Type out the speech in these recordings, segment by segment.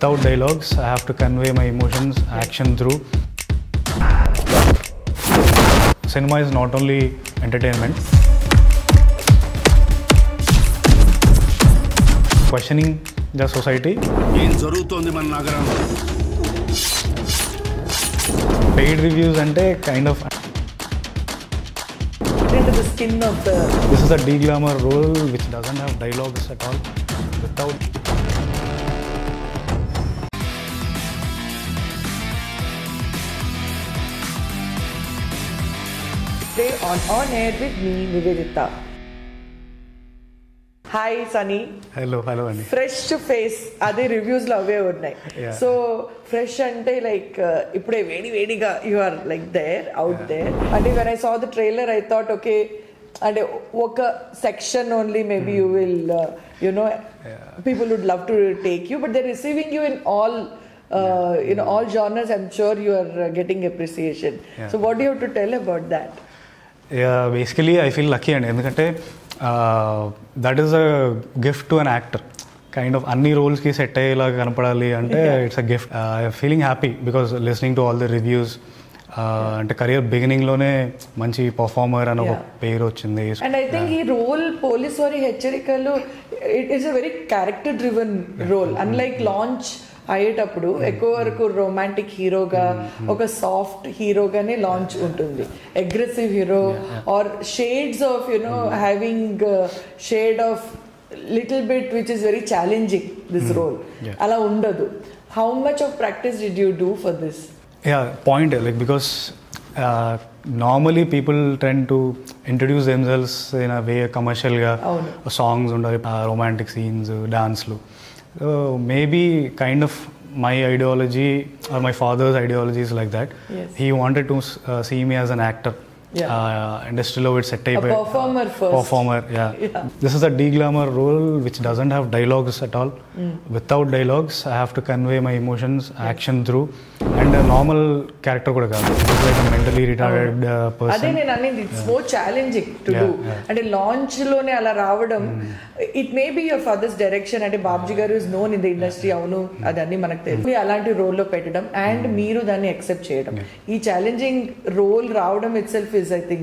Without dialogues, I have to convey my emotions, action through. Cinema is not only entertainment. Questioning the society. Paid reviews ante kind of into the skin of the... This is a de-glamour role which doesn't have dialogues at all. Without... Today on air with me, Nivedita. Hi, Sunny. Hello, Annie. Fresh face, ade reviews lo ave unnai. So fresh ante like ipude vediga you are like there, out there. And when I saw the trailer, I thought, okay, and oka section only maybe you will people would love to take you, but they're receiving you in all all genres. I'm sure you are getting appreciation. So what do you have to tell about that? Yeah, basically I feel lucky and endukante that is a gift to an actor. Kind of అన్ని roles కి set అయ్యేలాగా కనపడాలి అంటే it's a gift. I'm feeling happy because listening to all the reviews. అంటే career beginning లోనే మంచి performer అని ఒక పేరు వచ్చింది. అండ్ ఐ థింక్ ఈ రోల్ పోలీస్ వారి హెచ్చరికలు it is a very character driven role. Unlike launch అయ్యేటప్పుడు ఎక్కువ వరకు రొమాంటిక్ హీరోగా ఒక సాఫ్ట్ హీరోగానే లాంచ్ ఉంటుంది. Aggressive hero or shades of having shade of little bit which is very challenging this role. అలా ఉండదు. How much of practice did you do for this? Point like because normally people tend to introduce themselves in a way commercial ga songs undavi, romantic scenes, dance lu. So maybe kind of my ideology or my father's ideology is like that. He wanted to see me as an actor. Industry lo it set type performer first. Performer, this is a de-glamour role which doesn't have dialogues at all. Without dialogues, I have to convey my emotions, action through, and a normal character kuda kaadu. It's like a mentally retarded person. Ade nenu anindi, it's more challenging to do. And launch lone ala raavadam, it may be your father's direction. Ante Babji garu is known in the industry, avunu adanni manaku telusu. Alanti role lo petadam and meeru danni accept cheyadam, ee challenging role raavadam itself is I think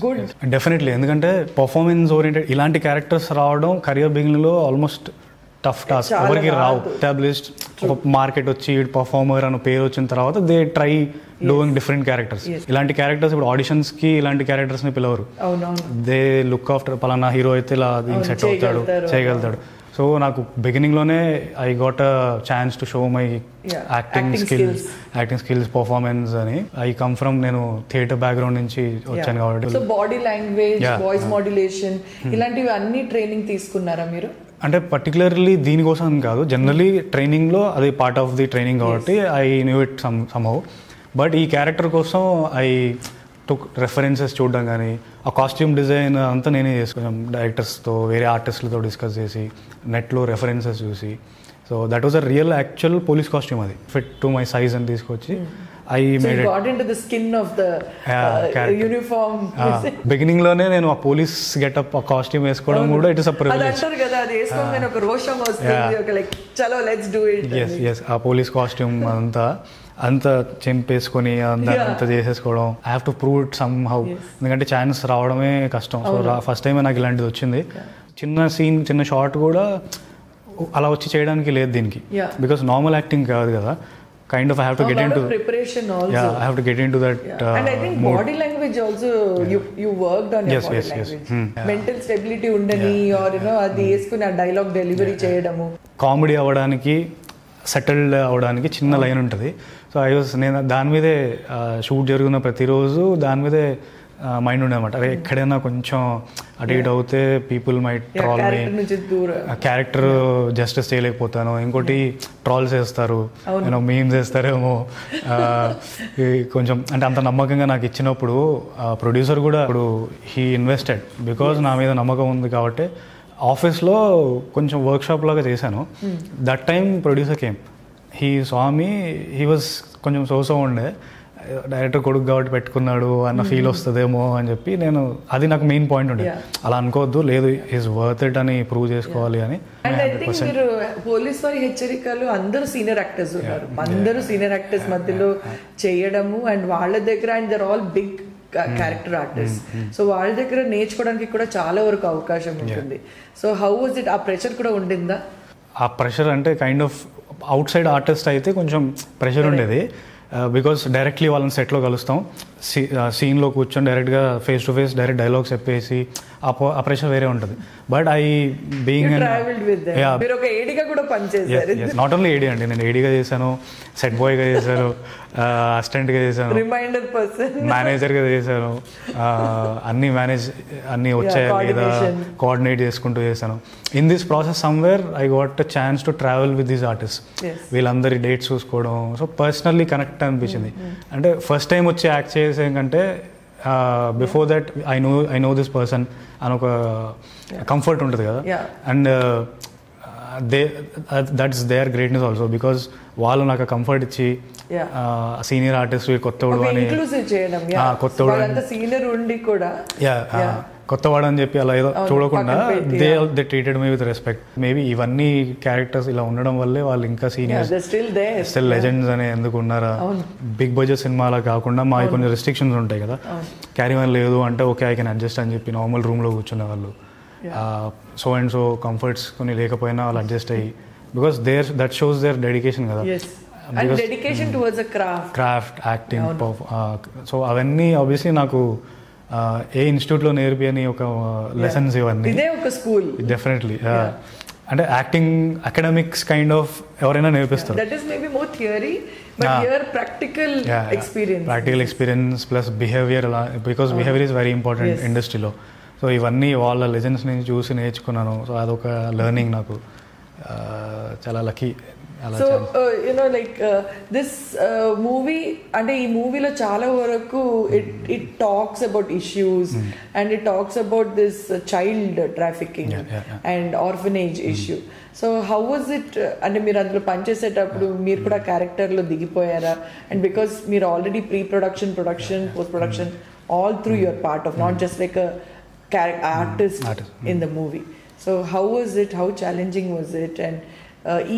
good. Definitely, ఎందుకంటే performance oriented ఇలాంటి characters రావడం career beginning లో almost tough task. ఎవరికి రావు. Established ఒక market వచ్చి performer అని పేరు వచ్చిన తర్వాత they try doing different characters. ఇలాంటి క్యారెక్టర్స్ ఇప్పుడు ఆడిషన్స్ కి ఇలాంటి క్యారెక్టర్స్ ని పిలవరు. దే లుక్ ఆఫ్టర్ పలానా హీరో అయితే ఇలా దీనికి సెట్ అవుతాడు, చేయగలుగుతాడు. సో నాకు బిగినింగ్ లోనే I got a chance to show my acting skills performance అని. ఐ కమ్ ఫ్రమ్ నేను థియేటర్ బ్యాక్గ్రౌండ్ నుంచి వచ్చాను కాబట్టి. So body language, voice modulation ఇలాంటివి అన్ని ట్రైనింగ్ తీసుకున్నారా మీరు? అంటే పర్టికులర్లీ దీనికోసం కాదు, జనరలీ ట్రైనింగ్ లో అది పార్ట్ ఆఫ్ ది ట్రైనింగ్ కాబట్టి I knew it somehow. But ఈ క్యారెక్టర్ కోసం ఐ టుక్ రెఫరెన్సెస్ చూడడం కానీ, ఆ కాస్ట్యూమ్ డిజైన్ అంతా నేనే చేసుకున్నాం. డైరెక్టర్స్తో, వేరే ఆర్టిస్టులతో డిస్కస్ చేసి, నెట్లో రెఫరెన్సెస్ చూసి. So that was a real actual police costume. అది ఫిట్ టు మై సైజ్ అని తీసుకొచ్చి I made it. Got into the skin of the uniform. Beginning లోనే నేను ఆ పోలీస్ గెటప్, ఆ కాస్ట్యూమ్ వేసుకోవడం కూడా ఇట్ ఇస్ అ ప్రివిలేజ్. అది అంటారు కదా, అది వేసుకోగానే ఒక రోషం వస్తుంది, ఒక లైక్ చలో లెట్స్ డు ఇట్. yes ఆ పోలీస్ కాస్ట్యూమ్ అంత చెంపేసుకొని అంత చేసేసుకోవడం. I have to prove it somehow. ఎందుకంటే ఛాన్స్ రావడమే కష్టం. సో ఫస్ట్ టైం నాకు ఇలాంటిది వచ్చింది. చిన్న సీన్, చిన్న షార్ట్ కూడా అలా వచ్చి చేయడానికి లేదు దీనికి. బికాస్ నార్మల్ యాక్టింగ్ కాదు కదా. Kind of I have to get into preparation also. I have to get into that and I think mood. Body language also you worked on your body language. Mental stability undani or adi eskune dialogue delivery cheyadamu. Comedy avvadaniki, settled అవడానికి చిన్న line ఉంటుంది. So నేను దాని మీదే shoot జరుగుతున్న ప్రతిరోజు దాని మీదే మైండ్ ఉండేదన్నమాట. అరే ఎక్కడైనా కొంచెం అటు ఇటు అవుతే పీపుల్ మైట్ ట్రాల్ మీ, క్యారెక్టర్ జస్టిస్ చేయలేకపోతాను, ఇంకోటి ట్రాల్స్ వేస్తారు, మీమ్స్ వేస్తారేమో. కొంచెం అంటే అంత నమ్మకంగా నాకు ఇచ్చినప్పుడు ప్రొడ్యూసర్ కూడా ఇప్పుడు హీ ఇన్వెస్టెడ్ బికాజ్ నా మీద నమ్మకం ఉంది కాబట్టి. ఆఫీస్లో కొంచెం వర్క్షాప్ లాగా చేశాను. That time producer came, he saw me, he was కొంచెం సోసో ఉండే డైరెక్టర్ కొడుకు కాబట్టి పెట్టుకున్నాడు అన్న ఫీల్ వస్తుందేమో అని చెప్పి నేను, అది నాకు మెయిన్ పాయింట్ ఉండే, అలా అనుకోవద్దు, లేదు ఈజ్ వర్త్ ఇట్ అని ప్రూవ్ చేసుకోవాలి అని. అండ్ ఐ థింక్ మీరు పోలీస్ వారి హెచ్చరికలు అందరూ సీనియర్ యాక్టర్స్ ఉన్నారు, అందరూ సీనియర్ యాక్టర్స్ మధ్యలో చేయడము, అండ్ వాళ్ళ దగ్గర and their all big character artist, so వాళ్ళ దగ్గర నేర్చుకోవడానికి కూడా చాలా వరకు అవకాశం ఉంటుంది. సో హౌ వాజ్ ఇట్, ఆ ప్రెషర్ కూడా ఉండిందా? ఆ ప్రెషర్ అంటే కైండ్ ఆఫ్ అవుట్ సైడ్ ఆర్టిస్ట్ అయితే కొంచెం ప్రెషర్ ఉండేది, బికాస్ డైరెక్ట్లీ వాళ్ళని సెట్లో కలుస్తాం, సీన్లో కూర్చొని డైరెక్ట్గా face to face direct dialogues చెప్పేసి ఆ ప్రెషర్ వేరే ఉంటుంది. But I being not only AD అండి, నేను ఏడీగా చేశాను, సెట్ బాయ్గా చేశాను, అసిస్టెంట్గా చేశాను, రిమైండర్ పర్సన్, మేనేజర్గా చేశాను, అన్నీ వచ్చాయా లేదా కోఆర్డినేట్ చేసుకుంటూ చేశాను. In this process somewhere I got a chance to travel with these artist, వీళ్ళందరి డేట్స్ చూసుకోవడం, సో పర్సనల్లీ కనెక్ట్ అనిపించింది. అంటే ఫస్ట్ టైం వచ్చి యాక్ట్ చేసే కంటే before that I know this person అని ఒక కంఫర్ట్ ఉంటుంది కదా, and that's their greatness also, because వాళ్ళు నాకు కంఫర్ట్ ఇచ్చి సీనియర్ ఆర్టిస్ట్ కొత్తవాడు అని, కొత్తవాడు సీనియర్ ఉండి కూడా కొత్తవాడు అని చెప్పి అలా ఏదో చూడకుండా they treated me with respect. Maybe ఇవన్నీ క్యారెక్టర్స్ ఇలా ఉండడం వల్లే వాళ్ళు ఇంకా సీనియర్స్ స్టిల్ లెజెండ్స్ అని ఎందుకు ఉన్నారా. బిగ్ బడ్జెట్ సినిమాలా కాకుండా మా కొన్ని రెస్ట్రిక్షన్స్ ఉంటాయి కదా, క్యారీ వన్ లేదు అంటే ఓకే ఐ కెన్ అడ్జస్ట్ అని చెప్పి నార్మల్ రూమ్లో కూర్చునే వాళ్ళు, సో అండ్ సో కంఫర్ట్స్ కొన్ని లేకపోయినా వాళ్ళు అడ్జస్ట్ అయ్యి, because that shows their dedication కదా, క్రాఫ్ట్ యాక్టింగ్. సో అవన్నీ ఆబ్వియస్లీ నాకు ఏ ఇన్స్టిట్యూట్లో నేర్పియని ఒక లెసన్స్ ఇవన్నీ, డెఫినెట్లీ. అంటే యాక్టింగ్ అకాడమిక్స్ కైండ్ ఆఫ్ ఎవరైనా నేర్పిస్తారు, practical experience plus behaviour, because behaviour is very important ఇండస్ట్రీలో. సో ఇవన్నీ వాళ్ళ లెజెండ్స్ నుంచి చూసి నేర్చుకున్నాను. సో అదొక లెర్నింగ్ నాకు, చాలా lucky. So you know like this movie, అంటే ఈ మూవీలో చాలా వరకు it talks about issues and it talks about this child trafficking and orphanage issue. So how was it, అంటే మీరు అందులో పనిచేసేటప్పుడు మీరు కూడా క్యారెక్టర్లో దిగిపోయారా? అండ్ బికాస్ మీరు already pre production, post production all through you're part of, not just like a artist in the movie. So how was it, how challenging was it, and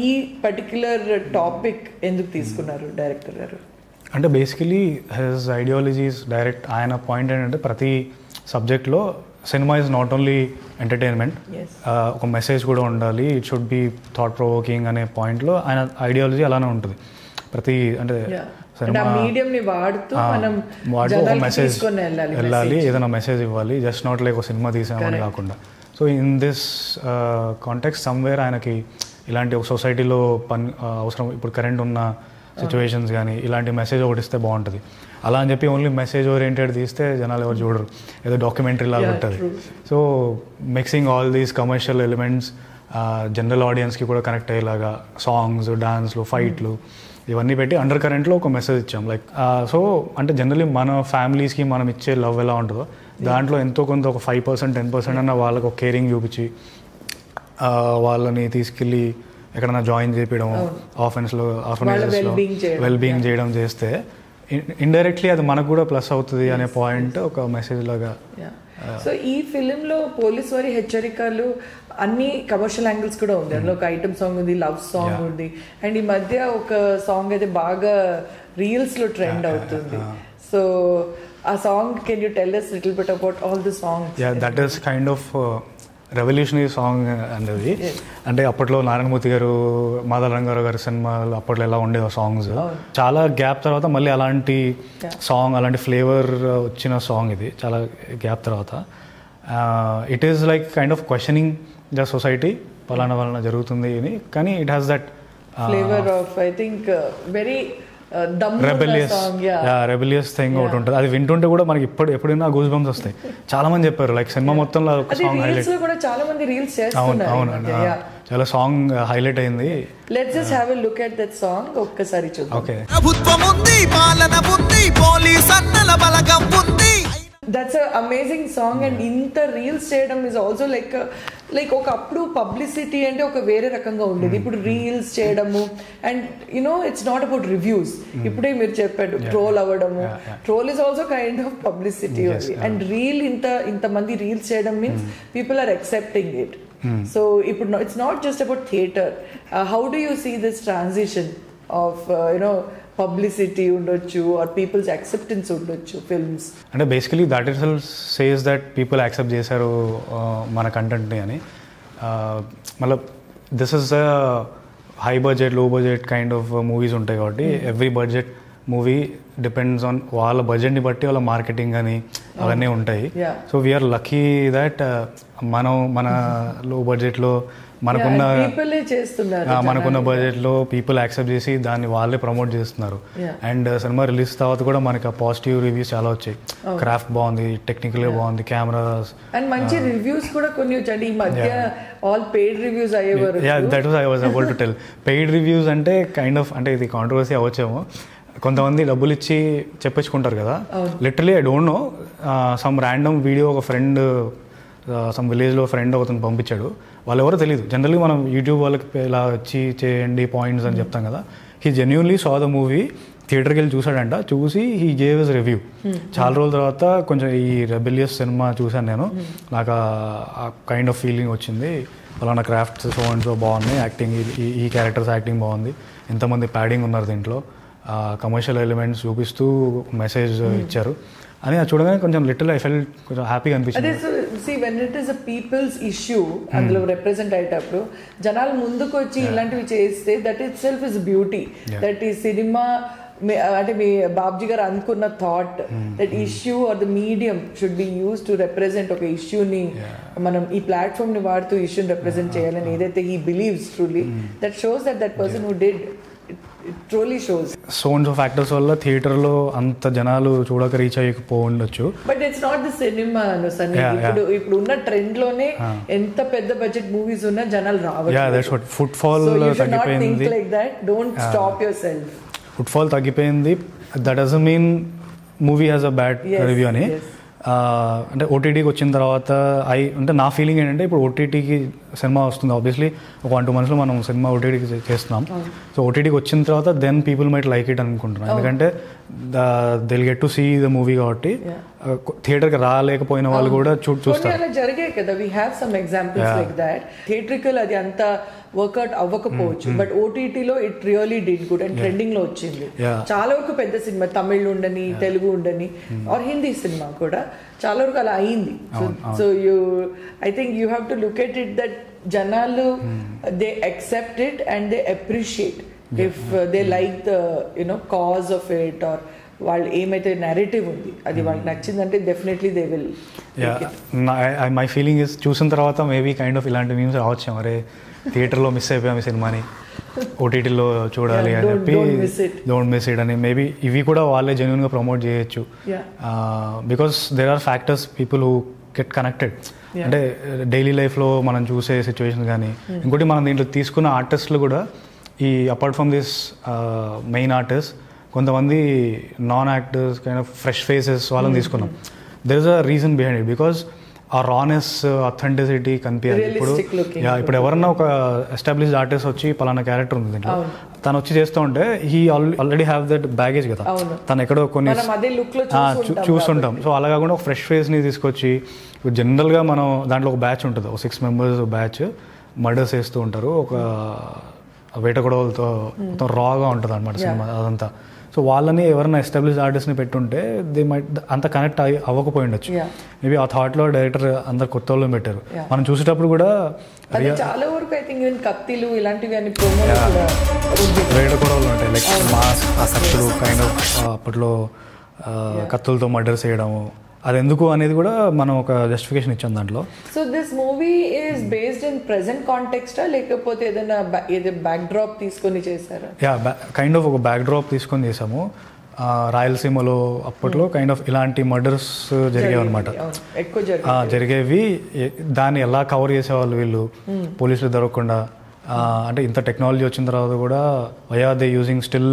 ఈ particular topic ఎందుకు తీసుకున్నారు director గారు? అంటే basically his ideologies direct, ఆయన point ఏంటంటే ప్రతి సబ్జెక్ట్లో cinema is not only entertainment, ఒక మెసేజ్ కూడా ఉండాలి, it should be thought provoking అనే పాయింట్లో ఆయన ఐడియాలజీ అలానే ఉంటుంది. ప్రతి అంటే ఒక మెసేజ్ వెళ్ళాలి, ఏదైనా మెసేజ్ ఇవ్వాలి, జస్ట్ నాట్ లైక్ ఒక సినిమా తీసామని కాకుండా. So in this context somewhere ఆయనకి ఇలాంటి ఒక సొసైటీలో అవసరం, ఇప్పుడు కరెంట్ ఉన్న సిచ్యువేషన్స్ కానీ ఇలాంటి మెసేజ్ ఒకటి ఇస్తే బాగుంటుంది. అలా అని చెప్పి ఓన్లీ మెసేజ్ ఓరియంటెడ్ తీస్తే జనాలు ఎవరు చూడరు, ఏదో డాక్యుమెంటరీ లాగా ఉంటుంది. So mixing all these commercial elements general ఆడియన్స్కి కూడా కనెక్ట్ అయ్యేలాగా సాంగ్స్, డాన్స్లు, ఫైట్లు ఇవన్నీ పెట్టి అండర్ కరెంట్లో ఒక మెసేజ్ ఇచ్చాం. లైక్ సో అంటే జనరలీ మన ఫ్యామిలీస్కి మనం ఇచ్చే లవ్ ఎలా ఉంటుందో దాంట్లో ఎంతో కొంత ఒక 5%, 10% అన్న వాళ్ళకు ఒక కేరింగ్ చూపించి వాళ్ళని తీసుకెళ్ళి ఎక్కడైనా జాయిన్ చేయించడం, ఆర్ఫనేజెస్లో వెల్ బీయింగ్ చేయడం చేస్తే ఇండైరెక్ట్లీ అది మనకు కూడా ప్లస్ అవుతుంది అనే పాయింట్ ఒక మెసేజ్ లాగా. సో ఈ ఫిలింలో పోలీస్ వారి హెచ్చరికలు అన్ని కమర్షియల్ యాంగిల్స్ కూడా ఉంది. అందులో ఒక ఐటమ్ సాంగ్ ఉంది, లవ్ సాంగ్ ఉంది, అండ్ ఈ మధ్య ఒక సాంగ్ అయితే బాగా రీల్స్ లో ట్రెండ్ అవుతుంది. సో ఆ song, can you tell us little bit about all the songs? Yeah, that is kind of revolutionary song అనేది. అంటే అప్పట్లో నారాయణమూర్తి గారు, మాధవరంగారావు గారి సినిమాలు అప్పట్లో ఎలా ఉండేవి సాంగ్స్, చాలా గ్యాప్ తర్వాత మళ్ళీ అలాంటి సాంగ్, అలాంటి ఫ్లేవర్ వచ్చిన సాంగ్ ఇది చాలా గ్యాప్ తర్వాత. It is like kind of questioning the society, పలానా వలన జరుగుతుంది అని, కానీ it has that flavour of I think very rebellious thing ఒకటి ఉంటుంది. అది వింటుంటే కూడా మనకి ఎప్పుడైనా గూస్ బంప్స్ వస్తాయి. చాలా మంది చెప్పారు లైక్ సినిమా మొత్తంలో ఒక సాంగ్ హైలైట్. అవును, చాలా సాంగ్ హైలైట్ అయింది. Let's just have a look at that song ఒక్కసారి చూద్దాం. ఓకే. ప్రభుత్వం ఉంది, పాలన ఉంది, పోలీస్ అన్నల బలగం ఉంది. That's an amazing song, and ఇంత రీల్స్ చేయడం is also like లైక్ ఒకప్పుడు పబ్లిసిటీ అంటే ఒక వేరే రకంగా ఉండేది, ఇప్పుడు రీల్స్ చేయడము and you know it's not about reviews. ఇప్పుడే మీరు చెప్పాడు ట్రోల్ అవ్వడము, troll is also kind of publicity only. And reel ఇంతమంది రీల్స్ చేయడం means people are accepting it. So ఇప్పుడు it's not just about theatre. How do you see this transition of you know publicity ఉండొచ్చు or people's acceptance ఉండొచ్చు films? అంటే basically that it self says that people accept చేశారు మన కంటెంట్ని అని. మళ్ళీ this is a high budget లో budget kind of movies ఉంటాయి కాబట్టి every budget movie depends on వాళ్ళ బడ్జెట్ని బట్టి వాళ్ళ మార్కెటింగ్ అని అవన్నీ ఉంటాయి. సో వీఆర్ లక్కీ దట్ మన లో బడ్జెట్లో మనకున్న బడ్జెట్లో పీపుల్ యాక్సెప్ట్ చేసి దాన్ని వాళ్ళే ప్రమోట్ చేస్తున్నారు. అండ్ సినిమా రిలీజ్ తర్వాత కూడా మనకి పాజిటివ్ రివ్యూస్ చాలా వచ్చాయి. క్రాఫ్ట్ బాగుంది, టెక్నికల్ గా బాగుంది, కెమెరాస్ అండ్ మంచి రివ్యూస్ కూడా కొన్ని వచ్చాయి. ఈ మధ్య ఆల్ పెయిడ్ రివ్యూస్ అయ్యేవారు. That was I was about to tell. Paid reviews అంటే కైండ్ ఆఫ్ అంటే ఇది కాంట్రవర్సీ అవ్వచ్చేమో, కొంతమంది డబ్బులు ఇచ్చి చెప్పించుకుంటారు కదా. Literally I don't know, some random video ఒక ఫ్రెండ్ సమ్ విలేజ్లో ఫ్రెండ్ ఒకతను పంపించాడు, వాళ్ళు ఎవరో తెలియదు. జనరల్గా మనం యూట్యూబ్ వాళ్ళకి ఇలా వచ్చి చేయండి పాయింట్స్ అని చెప్తాం కదా. He genuinely saw the movie, థియేటర్కి వెళ్ళి చూసాడంట, చూసి హీ గేవ్ హిస్ రివ్యూ. చాలా రోజుల తర్వాత కొంచెం ఈ రెబెలియస్ సినిమా చూశాను నేను, నాకు ఆ కైండ్ ఆఫ్ ఫీలింగ్ వచ్చింది. అలానా క్రాఫ్ట్స్ సో అండ్ సో బాగున్నాయి, యాక్టింగ్ ఈ క్యారెక్టర్స్ యాక్టింగ్ బాగుంది, ఎంతమంది ప్యాడింగ్ ఉన్నారు దీంట్లో, కమర్షియల్ ఎలిమెంట్స్ చూపిస్తూ మెసేజ్ ఇచ్చారు అని చూడగానే కొంచెం లిటిల్ ఐ ఫెల్ట్ కొంచెం హ్యాపీగా అనిపించింది. See, when it is a people's issue అందులో రిప్రజెంట్ అయ్యేటప్పుడు జనాలు ముందుకు వచ్చి ఇలాంటివి చేస్తే that it self is beauty. That ఈ సినిమా అంటే మీ బాబ్జీ గారు అనుకున్న thought that issue or the medium should be use to represent ఒక ఇష్యూని, మనం ఈ ప్లాట్ఫామ్ ని వాడుతూ ఇష్యూని రిప్రజెంట్ చేయాలని ఏదైతే he believes truly, that shows that person who did truly shows. Tons of factors వల్ల థియేటర్లో అంత జనాలు చూడక రీచ్ అయ్యకపోవచ్చు. But it's not the cinema ఇప్పుడు ఉన్న ట్రెండ్ లోనే ఎంత పెద్ద బడ్జెట్ మూవీస్ ఉన్నా జనాలు రావచ్చు. ఫుట్ ఫాల్ తగ్గిపోయింది, don't stop yourself. Footfall తగ్గిపోయింది, that doesn't mean movie has a bad review అని. అంటే ఓటీటీకి వచ్చిన తర్వాత అంటే నా ఫీలింగ్ ఏంటంటే, ఇప్పుడు ఓటీటీకి సినిమా వస్తుంది, ఆబ్వియస్లీ ఒక 1-2 monthsలో మనం సినిమా ఓటీటీకి చేస్తున్నాం. సో ఓటీటీకి వచ్చిన తర్వాత then people might like it అనుకుంటున్నాను. ఎందుకంటే they'll get to see the movie కాబట్టి థియేటర్కి రాలేకపోయిన వాళ్ళు కూడా చూస్తారు. జరిగాయి కదా, we have some examples like that. Theatrical అది అంత వర్కౌట్ అవ్వకపోవచ్చు, బట్ ఓటీటీలో it really did good and trending లో వచ్చింది. చాలా వరకు పెద్ద సినిమా తమిళ్ ఉండని, తెలుగు ఉండని ఆర్ హిందీ సినిమా కూడా చాలా వరకు అలా అయింది. So I think you have to look at it that జనాలు they accept it and they appreciate if they like the you know cause of it or వాళ్ళు ఏమైతే నెరేటివ్ ఉంది అది వాళ్ళకి నచ్చిందంటే definitely they will. My feeling is చూసిన తర్వాత maybe kind of ఇలాంటి మీమ్స్ రావచ్చు, అరే థియేటర్లో మిస్ అయిపోయాం ఈ సినిమాని, ఓటీటీలో చూడాలి అని చెప్పి, డోంట్ మిస్ ఇట్ అని. మేబీ ఇవి కూడా వాళ్ళే జెన్యూన్గా ప్రమోట్ చేయొచ్చు. Because there are factors people who get connected. అంటే డైలీ లైఫ్లో మనం చూసే సిచ్యువేషన్ కానీ, ఇంకోటి మనం దీంట్లో తీసుకున్న ఆర్టిస్టులు కూడా ఈ apart from this main artist కొంతమంది non actors kind of fresh faces వాళ్ళని తీసుకున్నాం. There is a reason behind it, because ఆ రానెస్ అథెంటిసిటీ కనిపించాలి. ఇప్పుడు ఎవరన్నా ఒక ఎస్టాబ్లిష్డ్ ఆర్టిస్ట్ వచ్చి పలానా క్యారెక్టర్ ఉంది దీంట్లో, తను వచ్చి చేస్తూ ఉంటే he already have that baggage కదా, తను ఎక్కడో కొన్ని చూస్తుంటాం. సో అలా కాకుండా ఒక ఫ్రెష్ ఫేస్ని తీసుకొచ్చి, జనరల్గా మనం దాంట్లో ఒక బ్యాచ్ ఉంటుంది, ఒక 6 members బ్యాచ్ మర్డర్స్ వేస్తూ ఉంటారు, ఒక వేటగొడవలతో మొత్తం రాగా ఉంటుంది అనమాట సినిమా అదంతా. సో వాళ్ళని ఎవరైనా ఎస్టాబ్లిష్ ఆర్టిస్ట్ని పెట్టుంటే దే మైట్ అంత కనెక్ట్ అవ్వకపోయి ఉండొచ్చు. మేబీ ఆ థాట్లో డైరెక్టర్ అందరు కొత్త వాళ్ళు పెట్టారు. మనం చూసేటప్పుడు కూడా చాలా వరకు ఐ థింక్ కత్తిలు ఇలాంటివి వేటగొడవలు ఉంటాయి, లైక్ మాస్ ఆ సత్తులు కైండ్ ఆఫ్ అప్పట్లో కత్తులతో మర్డర్ చేయడము, అది ఎందుకు అనేది కూడా మనం ఒక జస్టిఫికేషన్ ఇచ్చాం దాంట్లో. So this movie is based in present కాంటెక్స్టా లేకపోతే ఏదైనా బ్యాక్ డ్రాప్ తీసుకొని చేశారా? కైండ్ ఆఫ్ ఒక బ్యాక్ డ్రాప్ తీసుకొని చేసాము. రాయలసీమలో అప్పట్లో కైండ్ ఆఫ్ ఇలాంటి మర్డర్స్ జరిగేవి అనమాట, జరిగేవి. దాన్ని ఎలా కవర్ చేసేవాళ్ళు వీళ్ళు, పోలీసులు దొరకకుండా. అంటే ఇంత టెక్నాలజీ వచ్చిన తర్వాత కూడా why are they using still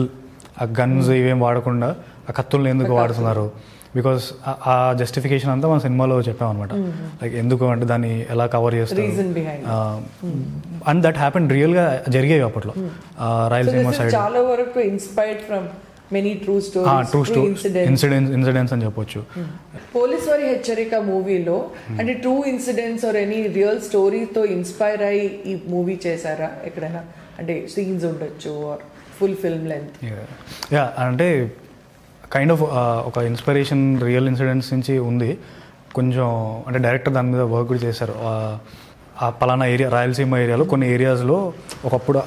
ఆ గన్స్ ఇవేం వాడకుండా ఆ కత్తుల్ని ఎందుకు వాడుతున్నారు, బికాస్ ఆ జస్టిఫికేషన్ అంతా మన సినిమాలో చెప్పామన్నమాట. లైక్ ఎందుకు అంటే దాన్ని ఎలా కవర్ చేస్తారు అండ్ దట్ హ్యాపెన్ రియల్గా జరిగేవి అప్పట్లో రాయలసీమ సైడ్. చాలా వరకు inspired from many true incidents అని చెప్పొచ్చు. పోలీస్ వారి హెచ్చరిక మూవీలో అంటే true incidents or any real స్టోరీతో ఇన్స్పైర్ అయ్యి ఈ మూవీ చేశారా ఎక్కడైనా? అంటే సీన్స్ ఉండొచ్చు or full film length. Yeah అంటే కైండ్ ఆఫ్ ఒక ఇన్స్పిరేషన్ రియల్ ఇన్సిడెంట్స్ నుంచి ఉంది కొంచెం. అంటే డైరెక్టర్ దాని మీద వర్క్ కూడా చేశారు. ఆ పలానా ఏరియా రాయలసీమ ఏరియాలో కొన్ని ఏరియాస్లో ఒకప్పుడు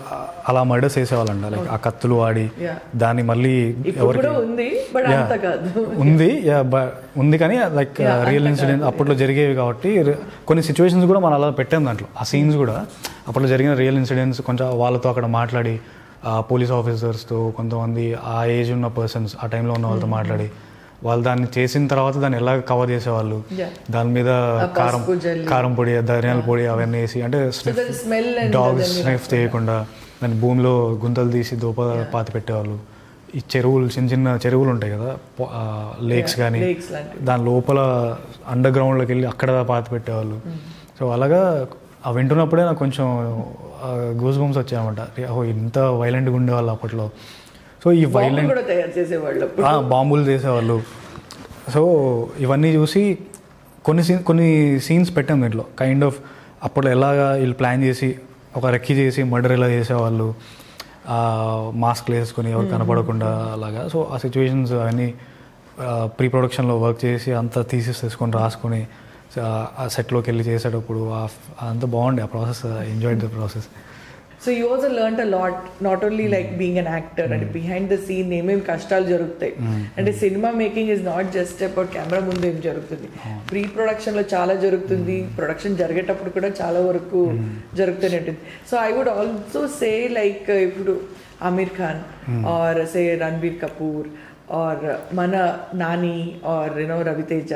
అలా మర్డర్స్ చేసేవాళ్ళంట. లైక్ ఆ కత్తులు వాడి దాన్ని మళ్ళీ ఎవరికి ఉంది కానీ లైక్ రియల్ ఇన్సిడెంట్ అప్పట్లో జరిగేవి కాబట్టి కొన్ని సిచ్యువేషన్స్ కూడా మనం అలా పెట్టాం దాంట్లో. ఆ సీన్స్ కూడా అప్పట్లో జరిగిన రియల్ ఇన్సిడెంట్స్ కొంచెం వాళ్ళతో అక్కడ మాట్లాడి పోలీస్ ఆఫీసర్స్తో కొంతమంది ఆ ఏజ్ ఉన్న పర్సన్స్ ఆ టైంలో ఉన్న వాళ్ళతో మాట్లాడి వాళ్ళు దాన్ని చేసిన తర్వాత దాన్ని ఎలా కవర్ చేసేవాళ్ళు, దాని మీద కారం పొడి ధనియాల పొడి అవన్నీ వేసి అంటే డాగ్స్ స్నిఫ్ చేయకుండా దాన్ని భూమిలో గుంతలు తీసి దూప పాతి పెట్టేవాళ్ళు. ఈ చెరువులు చిన్న చిన్న చెరువులు ఉంటాయి కదా లేక్స్ కానీ దాని లోపల అండర్ గ్రౌండ్లోకి వెళ్ళి అక్కడ పాతి పెట్టేవాళ్ళు. సో అలాగా అవి వింటున్నప్పుడే నాకు కొంచెం గూస్ బంప్స్ వచ్చాయన్నమాట. ఇంత వైలెంట్గా ఉండేవాళ్ళు అప్పట్లో. సో ఈ వైలెంట్ బాంబులు చేసేవాళ్ళు. సో ఇవన్నీ చూసి కొన్ని సీన్స్ పెట్టాం దీంట్లో. కైండ్ ఆఫ్ అప్పుడు ఎలాగా వీళ్ళు ప్లాన్ చేసి ఒక రెక్కి చేసి మర్డర్ ఎలా చేసేవాళ్ళు మాస్క్లు వేసుకొని ఎవరు కనపడకుండా అలాగా. సో ఆ సిచ్యువేషన్స్ అవన్నీ ప్రీ ప్రొడక్షన్లో వర్క్ చేసి అంతా తీసుకొని రాసుకొని ఆ సెట్లోకి వెళ్ళి చేసేటప్పుడు అంతా బాగుండే ఆ process. Enjoyed the process. So you also learn a lot, not only like being an actor అంటే బిహైండ్ ద సీన్ ఏమేమి కష్టాలు జరుగుతాయి. అంటే cinema making is not just about camera ముందు ఏం జరుగుతుంది, ప్రీ ప్రొడక్షన్లో చాలా జరుగుతుంది, ప్రొడక్షన్ జరిగేటప్పుడు కూడా చాలా వరకు జరుగుతూనే ఉంటుంది. So I would also say like ఇప్పుడు Aamir Khan or say Ranbir Kapoor or మన నాని ఆర్ రవితేజ,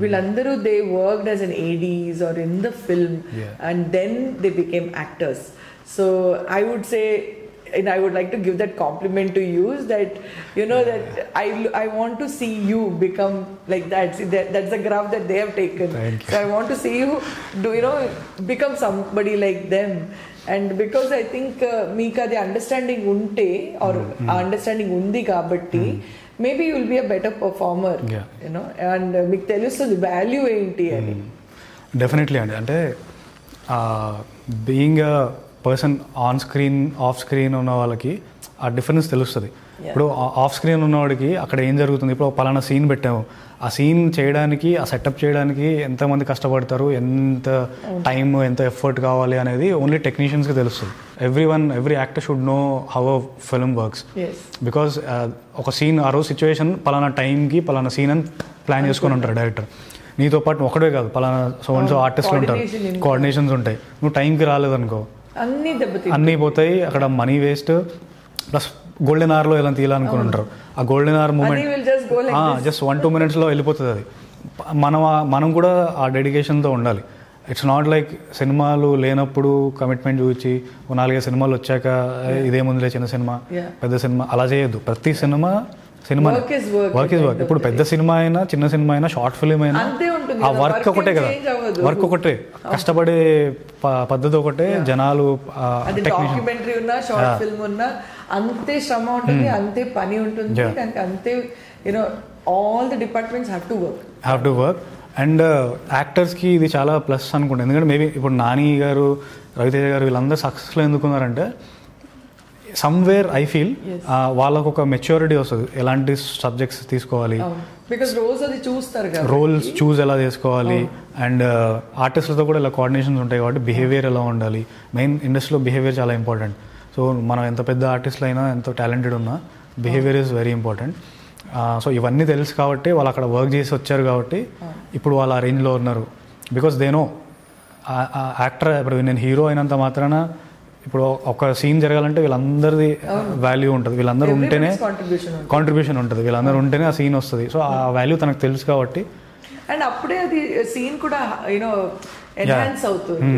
వీళ్ళందరూ they worked as an ADs or in the film and then they became actors. So I would say, and I would like to give that compliment to you, that that I want to see you become like that. See, that's the graph that they have taken. So I want to see you become somebody like them. And because I think meeka the understanding unte or understanding undi kabatti maybe you will be a better performer. And meeku telustundi value enti ani. Definitely ante being a person on screen off screen ఉన్న వాళ్ళకి ఆ difference తెలుస్తుంది. ఇప్పుడు off screen ఉన్నవాడికి అక్కడ ఏం జరుగుతుంది, ఇప్పుడు పలానా సీన్ పెట్టాము, ఆ సీన్ చేయడానికి ఆ సెటప్ చేయడానికి ఎంతమంది కష్టపడతారు, ఎంత టైం ఎంత ఎఫర్ట్ కావాలి అనేది ఓన్లీ టెక్నీషియన్స్కి తెలుస్తుంది. Every actor should know how a film works. Because ఒక సీన్ ఆ రోజు సిచ్యువేషన్ పలానా టైంకి పలానా సీన్ అని ప్లాన్ చేసుకొని ఉంటారు డైరెక్టర్. నీతో పాటు ఒకటే కాదు పలానా సో ఆర్టిస్టులు ఉంటారు, కోఆర్డినేషన్స్ ఉంటాయి. నువ్వు టైంకి రాలేదనుకో అన్నీ పోతాయి, అక్కడ మనీ వేస్ట్. ప్లస్ గోల్డెన్ అవర్లో ఎలా తీయాలనుకుని ఉంటారు, ఆ గోల్డెన్ అవర్ మూమెంట్ జస్ట్ 1-2 minutesలో వెళ్ళిపోతుంది. అది మనం కూడా ఆ డెడికేషన్తో ఉండాలి. ఇట్స్ నాట్ లైక్ సినిమాలు లేనప్పుడు కమిట్మెంట్ చూపించి 4-5 సినిమాలు వచ్చాక ఇదేముందిలే చిన్న సినిమా పెద్ద సినిమా అలా చేయొద్దు. ప్రతి సినిమా వర్క్ ఇస్ వర్క్. ఇప్పుడు పెద్ద సినిమా అయినా చిన్న సినిమా అయినా షార్ట్ ఫిల్మ్ అయినా ఆ వర్క్ ఒకటే కదా, వర్క్ ఒకటే, కష్టపడే పద్ధతి ఒకటే. జనాలు డాక్యుమెంటరీ ఉన్నా షార్ట్ ఫిల్మ్ ఉన్నా అంతే శ్రమ ఉంటుంది, అంతే పని ఉంటుంది, అంతే all the departments have to work. And యాక్టర్స్కి ఇది చాలా ప్లస్ అనుకుంటా. ఎందుకంటే మేబీ ఇప్పుడు నాని గారు రవితేజ గారు వీళ్ళందరూ సక్సెస్లో ఎందుకున్నారంటే సమ్వేర్ ఐ ఫీల్ వాళ్ళకు ఒక మెచ్యూరిటీ వస్తుంది, ఎలాంటి సబ్జెక్ట్స్ తీసుకోవాలి, రోల్స్ చూస్ ఎలా చేసుకోవాలి. అండ్ ఆర్టిస్టులతో కూడా ఇలా కోఆర్డినేషన్స్ ఉంటాయి కాబట్టి బిహేవియర్ ఎలా ఉండాలి. మెయిన్ ఇండస్ట్రీలో బిహేవియర్ చాలా ఇంపార్టెంట్. సో మనం ఎంత పెద్ద ఆర్టిస్టులు అయినా ఎంత టాలెంటెడ్ ఉన్నా behaviour is very important. So ఇవన్నీ తెలుసు కాబట్టి వాళ్ళు అక్కడ వర్క్ చేసి వచ్చారు కాబట్టి ఇప్పుడు వాళ్ళు ఆ రేంజ్లో ఉన్నారు. బికాస్ దే నో యాక్టర్ ఇప్పుడు నేను హీరో అయినంత మాత్రాన ఇప్పుడు ఒక సీన్ జరగాలంటే వీళ్ళందరిది వాల్యూ ఉంటుంది, వీళ్ళందరూ ఉంటేనే కాంట్రిబ్యూషన్ ఉంటుంది, వీళ్ళందరూ ఉంటేనే ఆ సీన్ వస్తుంది. సో ఆ వాల్యూ తనకు తెలుసు కాబట్టి అండ్ అప్పుడే అది సీన్ కూడా ఎన్హాన్స్ అవుతుంది.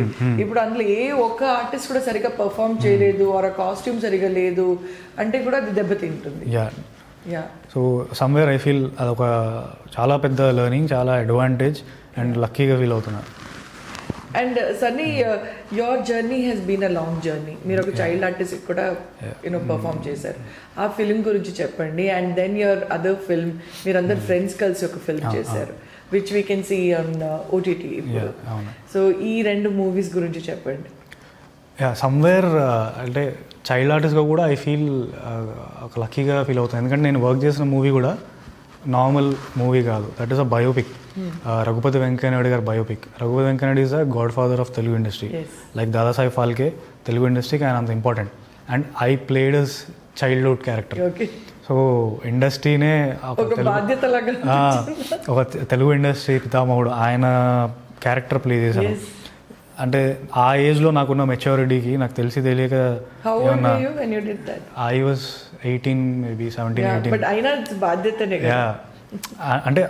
ఇప్పుడు అందులో ఏ ఒక్క ఆర్టిస్ట్ కూడా సరిగ్గా పర్ఫామ్ చేయలేదు ఆర్ కాస్ట్యూమ్ సరిగా లేదు అంటే కూడా అది దెబ్బతింటుంది. Yeah. So somewhere I feel అదొక చాలా పెద్ద లెర్నింగ్, చాలా అడ్వాంటేజ్ అండ్ లక్కీగా ఫీల్ అవుతున్నాను. And Sunny, your journey has been a long journey. మీరు ఒక చైల్డ్ ఆర్టిస్ట్ కూడా పర్ఫామ్ చేశారు. ఆ ఫిల్మ్ గురించి చెప్పండి. And then your other film, మీరందరు ఫ్రెండ్స్ కలిసి ఒక ఫిల్మ్ చేశారు, which we can see on OTT ఇప్పుడు. సో ఈ 2 మూవీస్ గురించి చెప్పండి. సమ్వేర్ అంటే చైల్డ్ ఆర్టిస్ట్గా కూడా ఐ ఫీల్ ఒక లక్కీగా ఫీల్ అవుతాను. ఎందుకంటే నేను వర్క్ చేసిన మూవీ కూడా నార్మల్ మూవీ కాదు, that is a biopic. Raghupathi Venkaiah Naidu గారి biopic. Raghupathi Venkaiah Naidu is a godfather of Telugu industry. Like Dadasaheb Phalke Telugu ఇండస్ట్రీకి ఆయన అంత important. And I played as childhood character. So ఇండస్ట్రీనే ఒక తెలుగు ఇండస్ట్రీ పితామహుడు ఆయన క్యారెక్టర్ ప్లే చేశాను. అంటే ఆ ఏజ్లో నాకున్న మెచ్యూరిటీకి నాకు తెలియక ఐ వాజ్ 18 మేబీ 17-18. అంటే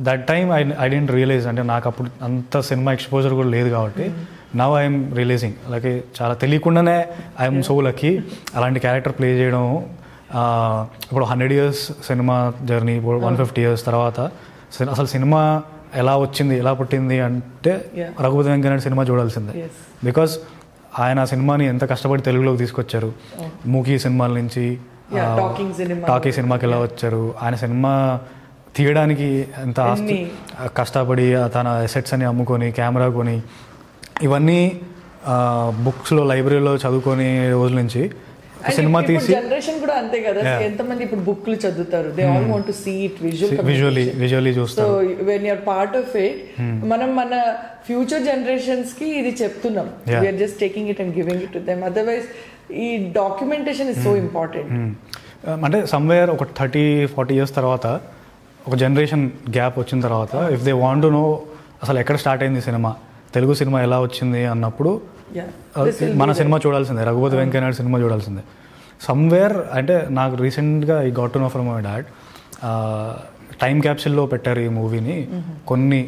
that time I didn't realise, అంటే నాకు అప్పుడు అంత సినిమా ఎక్స్పోజర్ కూడా లేదు కాబట్టి నవ్ ఐఎమ్ రియలైజింగ్ లైక్ చాలా తెలియకుండానే ఐఎమ్ సో లక్కీ అలాంటి క్యారెక్టర్ ప్లే చేయడం. ఇప్పుడు 100 years సినిమా జర్నీ, ఇప్పుడు 150 years తర్వాత అసలు సినిమా ఎలా వచ్చింది, ఎలా పుట్టింది అంటే రఘుపతి వెంకయ్య నాయుడు సినిమా చూడాల్సిందే. బికాస్ ఆయన సినిమాని ఎంత కష్టపడి తెలుగులోకి తీసుకొచ్చారు. మూకీ సినిమాల నుంచి టాకీ సినిమాకి ఎలా వచ్చారు, ఆయన సినిమా తీయడానికి ఎంత కష్టపడి తన ఎసెట్స్ అని అమ్ముకొని కెమెరా కొని ఇవన్నీ బుక్స్లో లైబ్రరీలో చదువుకొని రోజుల నుంచి సినిమా తీసి జనరేషన్ కూడా అంతే కదా. ఎంతమంది ఇప్పుడు బుక్లు చదువుతారు, they all want to see it visually చూస్తారు. So when you are part of it, మనం మన ఫ్యూచర్ జనరేషన్స్ కి ఇది చెప్తున్నాం. We are just taking it and giving it to them. Otherwise ఈ డాక్యుమెంటేషన్ ఇస్ సో ఇంపార్టెంట్. అంటే somewhere ఒక 30-40 years తర్వాత, ఒక జనరేషన్ గ్యాప్ వచ్చిన తర్వాత, if they want to know అసలు ఎక్కడ స్టార్ట్ అయింది సినిమా, తెలుగు సినిమా ఎలా వచ్చింది అన్నప్పుడు మన సినిమా చూడాల్సిందే, రఘుపతి వెంకయ్య నాయుడు సినిమా చూడాల్సిందే. సమ్వేర్ అంటే నాకు రీసెంట్గా I got to know from my dad, time క్యాప్సిల్లో పెట్టారు ఈ మూవీని. కొన్ని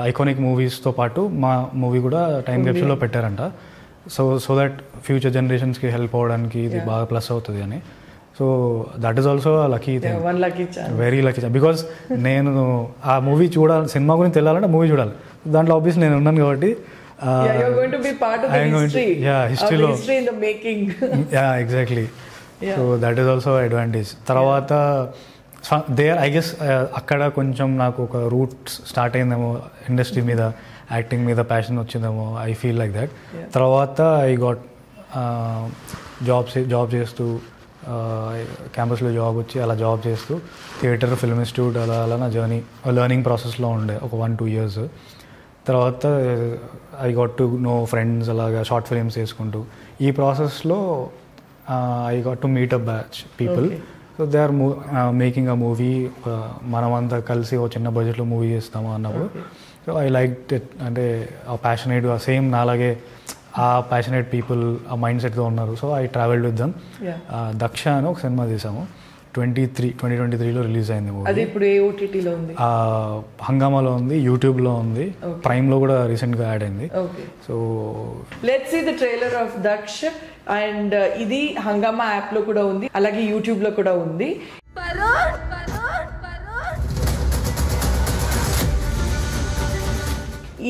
ఐకానిక్ మూవీస్తో పాటు మా మూవీ కూడా టైం క్యాప్సిల్లో పెట్టారంట. సో దట్ ఫ్యూచర్ జనరేషన్స్కి హెల్ప్ అవ్వడానికి ఇది బాగా ప్లస్ అవుతుంది అని. So that is also lucky thing, very lucky. Because నేను ఆ మూవీ చూడాలి, సినిమా గురించి తెలియాలంటే మూవీ చూడాలి. దాంట్లో ఆబ్వియస్లీ నేను ఉన్నాను కాబట్టి హిస్టరీలో exactly. So that is also advantage. తర్వాత ఐ గెస్ అక్కడ కొంచెం నాకు ఒక రూట్ స్టార్ట్ అయిందేమో, ఇండస్ట్రీ మీద, యాక్టింగ్ మీద ప్యాషన్ వచ్చిందేమో, ఐ ఫీల్ లైక్ దట్. తర్వాత ఐ గాట్ జాబ్ చేస్తూ, క్యాంపస్లో జాబ్ వచ్చి అలా జాబ్ చేస్తూ థియేటర్, ఫిల్మ్ ఇన్స్టిట్యూట్ అలా నా జర్నీ లెర్నింగ్ ప్రాసెస్లో ఉండే ఒక 1-2 years. తర్వాత I got to know friends, అలాగా షార్ట్ ఫిలిమ్స్ చేసుకుంటూ ఈ ప్రాసెస్లో I got to meet a batch people. So they are making a movie, మనమంతా కలిసి ఒక చిన్న బడ్జెట్లో మూవీ చేస్తాము అన్నప్పుడు సో ఐ లైక్ ఇట్. అంటే ఆ ప్యాషనేట్, సేమ్ నాలాగే ఆ ప్యాషనేట్ పీపుల్ ఆ మైండ్ సెట్తో ఉన్నారు. So I travelled with them. Daksha అని ఒక సినిమా తీసాము, 2023లో రిలీజ్ అయింది మూవీ. అది ఇప్పుడు ఏ ఓటీటీలో ఉంది? హంగామాలో ఉంది, యూట్యూబ్లో ఉంది, ప్రైమ్లో కూడా రీసెంట్గా యాడ్ అయింది. So let's see the trailer of Daksha. అండ్ ఇది హంగామా యాప్లో కూడా ఉంది, అలాగే యూట్యూబ్లో కూడా ఉంది.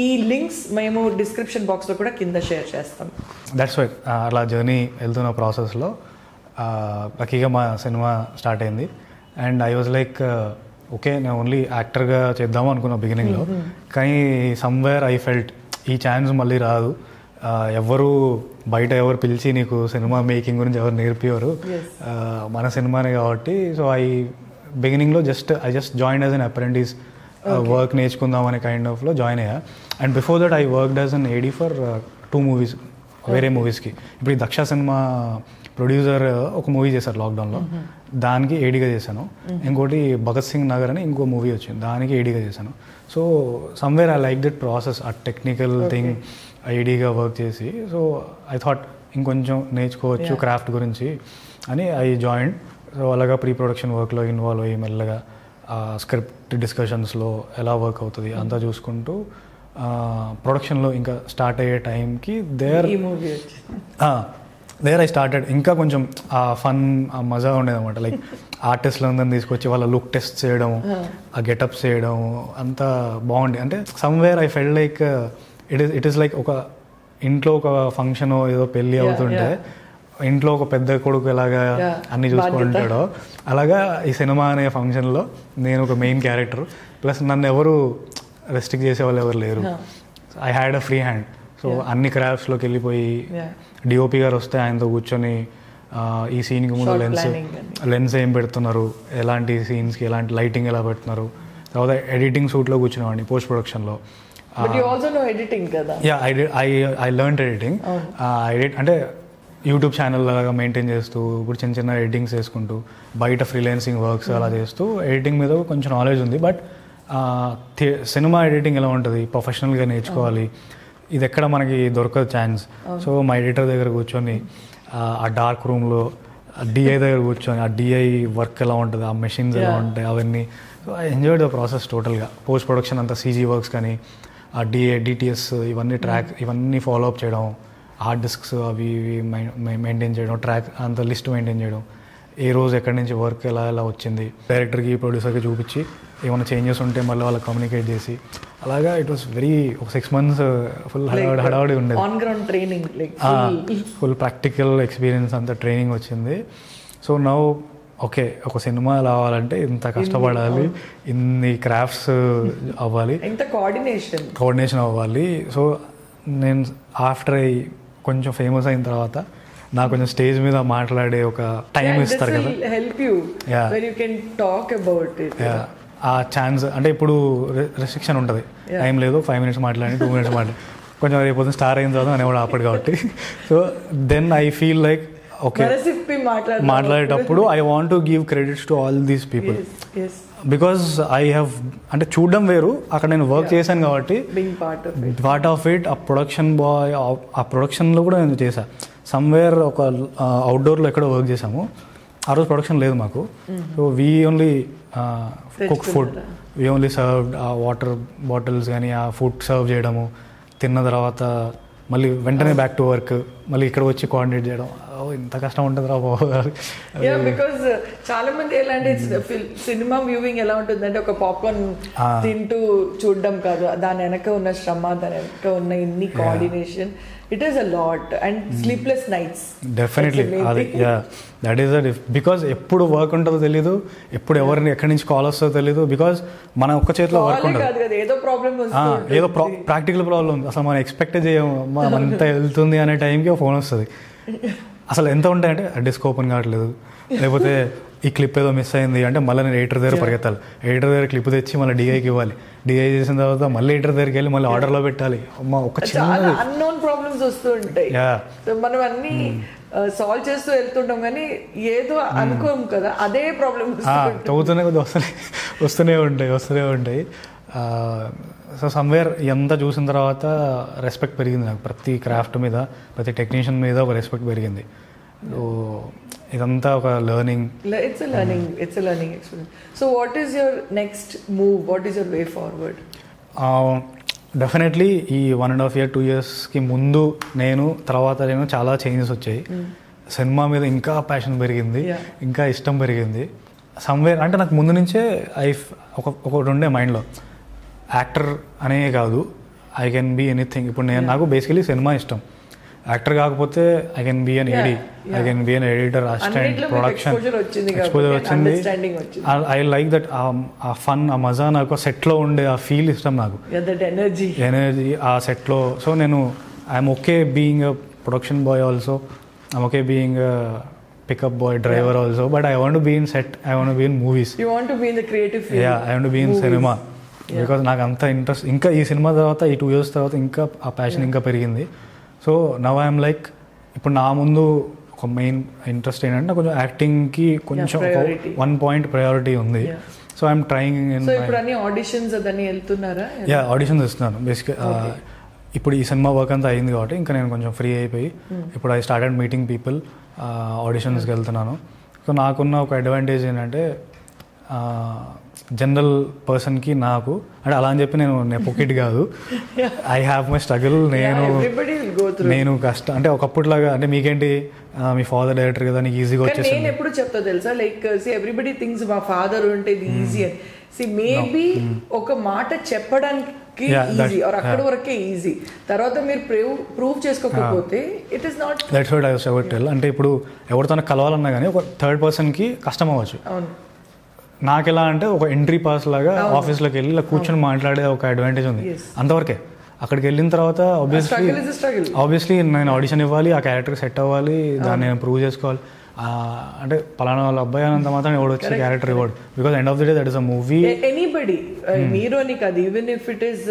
ఈ లింక్స్ మేము డిస్క్రిప్షన్ బాక్స్లో కూడా కింద షేర్ చేస్తాం. దట్స్ వై అలా జర్నీ వెళ్తున్న ప్రాసెస్లో లక్కీగా మా సినిమా స్టార్ట్ అయింది. And I was like okay, నేను ఓన్లీ యాక్టర్గా చేద్దాము అనుకున్నా బిగినింగ్లో. కానీ సమ్వేర్ ఐ ఫెల్ట్ ఈ ఛాన్స్ మళ్ళీ రాదు, బయట ఎవరు పిలిచి నీకు సినిమా మేకింగ్ గురించి ఎవరు నేర్పివారు, మన సినిమానే కాబట్టి. సో బిగినింగ్లో I just join as an apprentice, work నేర్చుకుందాం అనే కైండ్ ఆఫ్లో జాయిన్ అయ్యా. And before that I worked as an AD for 2 movies, వేరే మూవీస్కి. ఇప్పుడు ఈ దక్ష సినిమా ప్రొడ్యూసర్ ఒక మూవీ చేశారు లాక్డౌన్లో, దానికి ఏడీగా చేశాను. ఇంకోటి భగత్ సింగ్ నగర్ అని ఇంకో మూవీ వచ్చింది, దానికి ఏడీగా చేశాను. So somewhere I like that process, ఆ టెక్నికల్ థింగ్ ఏడీగా వర్క్ చేసి. సో ఐ థాట్ ఇంకొంచెం నేర్చుకోవచ్చు క్రాఫ్ట్ గురించి అని ఐ జాయిన్. సో అలాగా ప్రీ ప్రొడక్షన్ వర్క్లో ఇన్వాల్వ్ అయ్యి మెల్లగా స్క్రిప్ట్ డిస్కషన్స్లో ఎలా వర్క్ అవుతుంది అంతా చూసుకుంటూ ప్రొడక్షన్లో ఇంకా స్టార్ట్ అయ్యే టైంకి దేర్ ఐ స్టార్టెడ్ ఇంకా కొంచెం ఆ ఫన్ ఆ మజా ఉండేది అనమాట. లైక్ ఆర్టిస్టులందరినీ తీసుకొచ్చి వాళ్ళ లుక్ టెస్ట్ చేయడం, ఆ గెటప్స్ చేయడం అంతా బాగుండే. అంటే somewhere I felt like it is like ఒక ఇంట్లో ఒక ఫంక్షన్ ఏదో పెళ్ళి అవుతుంటే ఇంట్లో ఒక పెద్ద కొడుకు ఎలాగా అన్ని చూసుకుంటాడో అలాగా ఈ సినిమా అనే ఫంక్షన్లో నేను ఒక మెయిన్ క్యారెక్టర్. ప్లస్ నన్ను ఎవరు రెస్ట్రిక్ట్ చేసే వాళ్ళు ఎవరు లేరు. I had a free hand. So అన్ని క్రాఫ్ట్స్లోకి వెళ్ళిపోయి డిఓపి గారు వస్తే ఆయనతో కూర్చొని ఈ సీన్కి ముందు లెన్స్ ఏం పెడుతున్నారు, ఎలాంటి సీన్స్కి ఎలాంటి లైటింగ్ ఎలా పెడుతున్నారు, తర్వాత ఎడిటింగ్ సూట్లో కూర్చునేవాడిని పోస్ట్ ప్రొడక్షన్లో. I learn editing. అంటే యూట్యూబ్ ఛానల్ లాగా మెయింటైన్ చేస్తూ ఇప్పుడు చిన్న చిన్న ఎడిటింగ్స్ చేసుకుంటూ బయట ఫ్రీలాన్సింగ్ వర్క్స్ అలా చేస్తూ ఎడిటింగ్ మీద కొంచెం నాలెడ్జ్ ఉంది. బట్ సినిమా ఎడిటింగ్ ఎలా ఉంటుంది, ప్రొఫెషనల్గా నేర్చుకోవాలి, ఇది ఎక్కడ మనకి దొరకదు ఛాన్స్. సో మా ఎడిటర్ దగ్గర కూర్చొని ఆ డార్క్ రూమ్లో డిఐ దగ్గర కూర్చొని ఆ డిఐ వర్క్ ఎలా ఉంటుంది, ఆ మెషిన్స్ ఎలా ఉంటాయి అవన్నీ. So I enjoyed the process టోటల్గా. పోస్ట్ ప్రొడక్షన్ అంతా సీజీ వర్క్స్ కానీ ఆ డిఏ డిటిఎస్ ఇవన్నీ ట్రాక్ ఇవన్నీ ఫాలో అప్ చేయడం, హార్డ్ డిస్క్స్ అవి ఇవి మెయింటైన్ చేయడం, ట్రాక్ అంత లిస్ట్ మెయింటైన్ చేయడం, ఏ రోజు ఎక్కడి నుంచి వర్క్ ఎలా ఎలా వచ్చింది, డైరెక్టర్కి ప్రొడ్యూసర్కి చూపించి ఏమైనా చేంజెస్ ఉంటే మళ్ళీ వాళ్ళకి కమ్యూనికేట్ చేసి అలాగా. ఇట్ వాస్ వెరీ ఒక 6 months ఫుల్ హడావుడి ఉండేది. ఫుల్ ప్రాక్టికల్ ఎక్స్పీరియన్స్ అంతా ట్రైనింగ్ వచ్చింది. సో నౌ ఓకే, ఒక సినిమా రావాలంటే ఇంత కష్టపడాలి, ఇన్ని క్రాఫ్ట్స్ అవ్వాలి, కోఆర్డినేషన్ అవ్వాలి. సో నేను ఆఫ్టర్ కొంచెం ఫేమస్ అయిన తర్వాత నాకు కొంచెం స్టేజ్ మీద మాట్లాడే ఒక టైం ఇస్తారు కదా, ఆ ఛాన్స్. అంటే ఇప్పుడు రెస్ట్రిక్షన్ ఉంటుంది, టైం లేదు, 5 minutes మాట్లాడి 2 minutes మాట్లాడి కొంచెం రేపు స్టార్ అయిన తర్వాత అనేవాడు ఆపడు కాబట్టి. So then I feel like okay, మాట్లాడేటప్పుడు I want to give credits to all these people because I have అంటే చూడడం వేరు, అక్కడ నేను వర్క్ చేశాను కాబట్టి పార్ట్ ఆఫ్ ఇట్. ఆ ప్రొడక్షన్ బాయ్ ఆ ప్రొడక్షన్లో కూడా నేను చేశాను. సమ్వేర్ ఒక అవుట్డోర్లో ఎక్కడో వర్క్ చేసాము, ఆ రోజు ప్రొడక్షన్ లేదు మాకు. So we only cook food, we only serve ఆ వాటర్ బాటిల్స్ కానీ ఆ ఫుడ్ సర్వ్ చేయడము, తిన్న తర్వాత మళ్ళీ వెంటనే బ్యాక్ టు వర్క్, మళ్ళీ ఇక్కడ వచ్చి కోఆర్డినేట్ చేయడం. ఇంత కష్టం ఉంటుంది రా బాబు. బికాస్ చాలా మంది ఎలాంటి సినిమా వ్యూవింగ్ ఎలా ఉంటుందంటే ఒక పాప్కార్న్ తింటూ చూడడం కాదు, దాని వెనక ఉన్న శ్రమ, దాని వెనక ఉన్న ఇన్ని coordination. It is a lot and sleepless nights. Definitely. That is a because ఎప్పుడు వర్క్ ఉంటుందో తెలీదు, ఎప్పుడు ఎవరిని ఎక్కడి నుంచి కాల్ వస్తుందో తెలీదు. బికాస్ మన ఒక్క చేతిలో వర్క్ ఉండదు, ఏదో ప్రాక్టికల్ ప్రాబ్లం ఉంది. అసలు మనం ఎక్స్పెక్ట్ చేయము మనం అంతా వెళ్తుంది అనే టైంకి ఫోన్ వస్తుంది. అసలు ఎంత ఉంటాయంటే డిస్క్ ఓపెన్ కావట్లేదు, లేకపోతే ఈ క్లిప్ ఏదో మిస్ అయింది అంటే మళ్ళీ నేను ఎడిటర్ దగ్గర పరిగెత్తాలి, ఎడిటర్ దగ్గర క్లిప్ తెచ్చి మళ్ళీ డిఐకి ఇవ్వాలి, డిఐ చేసిన తర్వాత మళ్ళీ ఎడిటర్ దగ్గరికి వెళ్ళి మళ్ళీ ఆర్డర్లో పెట్టాలి. అమ్మ ఒక చిన్న అన్నోన్ ప్రాబ్లమ్స్ వస్తూ ఉంటాయి. మనం అన్ని సాల్వ్ చేస్తూ వెళ్తుంటాం కానీ ఏదో అనుకోం కదా, అదే ప్రాబ్లమ్ చదువుతూనే కొద్దిగా వస్తూనే ఉంటాయి. సో సమ్వేర్ ఎంత చూసిన తర్వాత రెస్పెక్ట్ పెరిగింది నాకు, ప్రతి క్రాఫ్ట్ మీద, ప్రతి టెక్నీషియన్ మీద ఒక రెస్పెక్ట్ పెరిగింది. సో ఇదంతా ఒక learning. It's a learning experience. So what is your next move? What is your way forward? Definitely ఈ 1.5 year 2 yearsకి ముందు తర్వాత నేను చాలా చేంజెస్ వచ్చాయి. సినిమా మీద ఇంకా ప్యాషన్ పెరిగింది, ఇంకా ఇష్టం పెరిగింది. సమ్వేర్ అంటే నాకు ముందు నుంచే ఒకటి ఉండే మైండ్లో, యాక్టర్ అనే కాదు, ఐ కెన్ బీ ఎనీథింగ్. ఇప్పుడు నాకు బేసికలీ సినిమా ఇష్టం, యాక్టర్ కాకపోతే I can be an AD, I can be an editor, assistant, production exposure వచ్చింది. I like that uh fun, ఆ మజా, నాకు సెట్లో ఉండే ఆ ఫీల్ ఇష్టం నాకు, ఎనర్జీ ఆ సెట్లో. సో నేను I'm okay being a production boy also, I'm okay being a pickup boy, driver also, but I want to be in set, I want to be in movies, I want to be in cinema. Because నాకు అంత interest, ఇంకా ఈ cinema తర్వాత ఈ 2 years తర్వాత ఇంకా ఆ passion ఇంకా పెరిగింది. సో నవ్ ఐఎమ్ లైక్, ఇప్పుడు నా ముందు ఒక మెయిన్ ఇంట్రెస్ట్ ఏంటంటే కొంచెం యాక్టింగ్కి కొంచెం 1 point ప్రయారిటీ ఉంది. So I'm trying. ఆడిషన్స్ ఇస్తున్నాను బేసిక్గా. ఇప్పుడు ఈ సినిమా వర్క్ అంతా అయింది కాబట్టి ఇంకా నేను కొంచెం ఫ్రీ అయిపోయి ఇప్పుడు ఐ స్టార్టెడ్ మీటింగ్ పీపుల్, ఆడిషన్స్కి వెళ్తున్నాను. సో నాకున్న ఒక అడ్వాంటేజ్ ఏంటంటే జనరల్ పర్సన్కి నాకు అంటే అలా అని చెప్పి నేను పొకిట్ కాదు, ఐ హ్యావ్ మై స్ట్రగుల్. నేను విల్ గో త్రూ. నేను కష్టం అంటే ఒకప్పుడులాగా అంటే మీకేంటి మీ ఫాదర్ డైరెక్టర్ కదా నీకు ఈజీగా వచ్చేసి నేను ఎప్పుడు చెప్తా తెలుసా, లైక్ ఎవ్రీబడి థింగ్స్ మా ఫాదర్ ఉంటే ఇది ఈజీ అని. మేబీ ఒక మాట చెప్పడానికి ఈజీ ఆర్ అక్కడ వరకే ఈజీ, తర్వాత మీరు ప్రూవ్ చేసుకోకపోతే it is not. That's what I was about to tell. అంటే ఇప్పుడు ఎవరితో కలవాలన్నా కానీ ఒక థర్డ్ పర్సన్కి కష్టం అవ్వచ్చు. నాకు ఎలా అంటే ఒక ఎంట్రీ పాస్ లాగా ఆఫీస్లోకి వెళ్ళి ఇలా కూర్చొని మాట్లాడే ఒక అడ్వాంటేజ్ ఉంది అంతవరకే. అక్కడికి వెళ్ళిన తర్వాత ఆబ్వియస్లీ నేను ఆడిషన్ ఇవ్వాలి, ఆ క్యారెక్టర్ సెట్ అవ్వాలి, దాన్ని నేను ప్రూవ్ చేసుకోవాలి. అంటే పలానా వాళ్ళ అబ్బాయి అనంత మాత్రం ఎవడు వచ్చి క్యారెక్టర్ ఇవ్వడు, because end of the day that is a movie. Anybody మీరు అని కాదు, ఈవెన్ ఇఫ్ ఇట్ ఈస్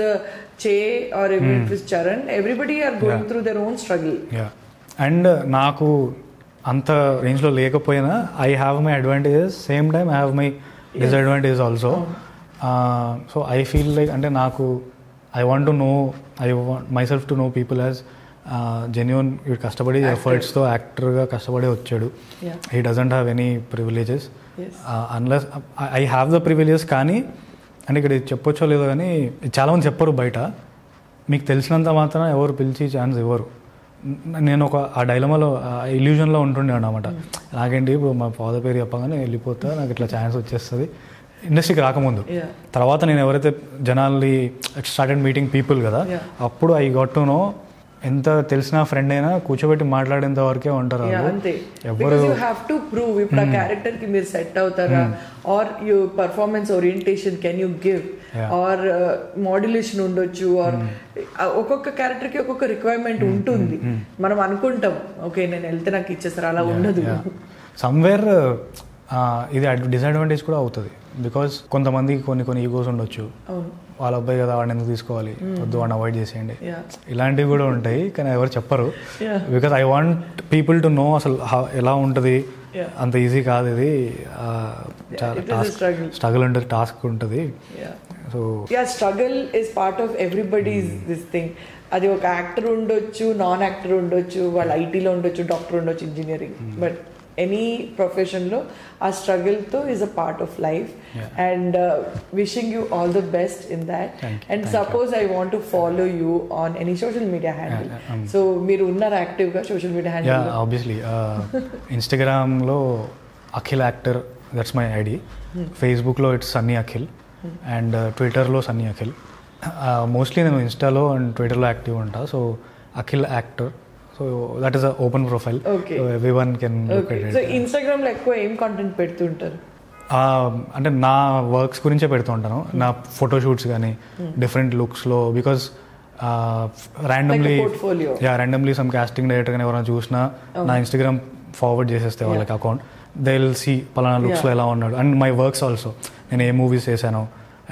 చే or even if is Charan, everybody are going through their own struggle. అండ్ నాకు అంత రేంజ్లో లేకపోయినా I have my advantages, same time I have my disadvantages also. So I feel like అంటే నాకు I want to know, I want myself to know people as genuine. వీడు కష్టపడి ఎఫర్ట్స్తో యాక్టర్గా కష్టపడి వచ్చాడు. He doesn't have any privileges unless I have the privileges. కానీ అంటే ఇక్కడ చెప్పొచ్చో లేదో కానీ చాలామంది చెప్పరు బయట, మీకు తెలిసినంత మాత్రం ఎవరు పిలిచి ఛాన్స్ ఇవ్వరు. నేను ఆ డైలమాలో ఇల్యూజన్లో ఉంటుండే అన్నమాట. నాకేంటి ఇప్పుడు మా ఫాదర్ పేరు చెప్పగానే వెళ్ళిపోతా, నాకు ఇట్లా ఛాన్స్ వచ్చేస్తుంది ఇండస్ట్రీకి రాకముందు. తర్వాత నేను ఎవరైతే జనాల్ని స్టార్టెడ్ మీటింగ్ పీపుల్ కదా, అప్పుడు ఐ గాట్ టు నో ఎంత తెలిసిన ఫ్రెండ్ అయినా కూర్చోబెట్టి మాట్లాడేంత వరకే ఉంటారు. ఎవరు యూ హ్యావ్ టు ప్రూవ్ ఇప్పుడు ఆ క్యారెక్టర్ కి మీరు సెట్ అవుతారా, or you performance orientation can you give, or modulation ఉండొచ్చు, ఆర్ ఒక్కొక్క క్యారెక్టర్ కి ఒక్కొక్క రిక్వైర్మెంట్ ఉంటుంది. మనం అనుకుంటాం ఓకే నేను వెళ్తే నాకు ఇచ్చేస్తారు, అలా ఉండదు. సమ్వేర్ ఇది డిసడ్వాంటేజ్ కూడా అవుతుంది, బికాస్ కొంతమందికి కొన్ని ఈగోస్ ఉండొచ్చు. వాళ్ళ అబ్బాయి కదా వాడిని ఎందుకు తీసుకోవాలి, వద్దు వాడిని అవాయిడ్ చేసేయండి, ఇలాంటివి కూడా ఉంటాయి. కానీ ఎవరు చెప్పరు, because I want people to know అసలు ఎలా ఉంటుంది. అంత ఈజీ కాదు ఇది, చాలా స్ట్రగుల్ ఉంటుంది, టాస్క్ ఉంటుంది. So struggle is part of everybody's this thing. అది ఒక యాక్టర్ ఉండొచ్చు, నాన్ యాక్టర్ ఉండొచ్చు, వాళ్ళు ఐటీలో ఉండొచ్చు, డాక్టర్ ఉండొచ్చు, ఇంజనీరింగ్, బట్ ఎనీ ప్రొఫెషన్లో ఆ స్ట్రగుల్తో is a part of life. And wishing you all the best in that. And suppose I want to follow you on any social media handle, so మీరు ఉన్నారు యాక్టివ్గా సోషల్ మీడియా హ్యాండిల్? ఆబ్వియస్లీ ఇన్స్టాగ్రామ్లో Akhil actor, that's my ID. ఫేస్బుక్లో it's Sunny Akhil, and ట్విట్టర్లో Sunny Akhil. Mostly నేను ఇన్స్టాలో and ట్విట్టర్లో active ఉంటా. So Akhil actor, so that is a open profile, so everyone can look at it. So Instagram లో ఎక్కువ ఏం కంటెంట్ పెడుతుంటారు? అంటే నా వర్క్స్ గురించే పెడుతూ ఉంటాను, నా ఫోటోషూట్స్ కానీ డిఫరెంట్ లుక్స్లో. Because randomly some casting director కానీ ఎవరైనా చూసినా నా ఇన్స్టాగ్రామ్ ఫార్వర్డ్ చేసేస్తే వాళ్ళకి అకౌంట్, దే విల్ సీ పలానా లుక్స్లో ఎలా ఉన్నాడు. అండ్ మై వర్క్స్ ఆల్సో, నేను ఏ మూవీస్ చేశాను,